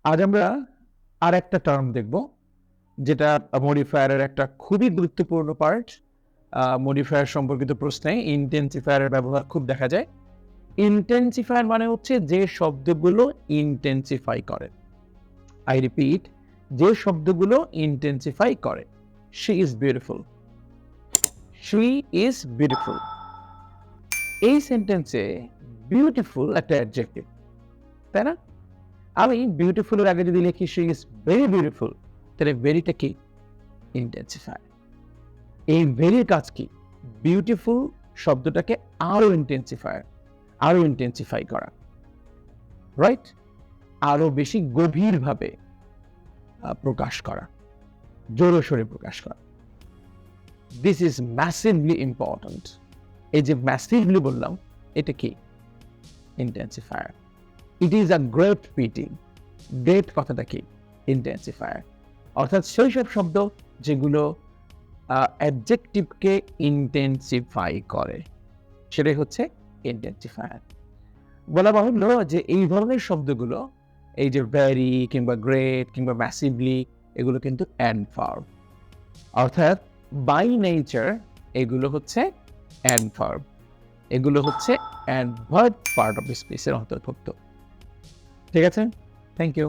আজ আমরা আর একটা টার্ম দেখব, যেটা মডিফায়ারের একটা খুবই গুরুত্বপূর্ণ পার্ট। মডিফায়ার সম্পর্কিত প্রশ্নে ইনটেনসিফায়ারের ব্যবহার খুব দেখা যায়। ইনটেনসিফায়ার মানে হচ্ছে যে শব্দগুলো ইনটেনসিফাই করে। আই রিপিট, যে শব্দগুলো ইনটেনসিফাই করে। She is beautiful. She is beautiful. এই সেন্টেন্সে বিউটিফুল একটা অ্যাডজেক্টিভ, তাই না? আমি বিউটিফুলের আগে যদি লিখি শি ইজ ভেরি বিউটিফুল, তাহলে ভেরিটা কি? ইনটেনসিফায়ার। এই ভেরির কাজ কি? বিউটিফুল শব্দটাকে আরো ইন্টেন্সিফাই করা, রাইট? আরো বেশি গভীরভাবে প্রকাশ করা, জোরসোরে প্রকাশ করা। This is massively important. এই যে ম্যাসিভলি বললাম, এটা কি? Intensifier. It is a great pity. Great কথাটা কি? ইন্টেন্সিফায়ার। অর্থাৎ সেই সব শব্দ যেগুলো অ্যাডজেক্টিভকে ইন্টেন্সিফাই করে, সেটাই হচ্ছে ইন্টেন্সিফায়ার। বলা বাহুল্য যে এই ধরনের শব্দগুলো, এই যে ভেরি কিংবা গ্রেট কিংবা ম্যাসিভলি, এগুলো কিন্তু অ্যাডভার্ব। অর্থাৎ বাই নেচার এগুলো হচ্ছে অ্যাডভার্ব। এগুলো হচ্ছে অ্যাডভার্ব পার্ট অফ স্পিচের অন্তর্ভুক্ত। ঠিক আছে? Thank you.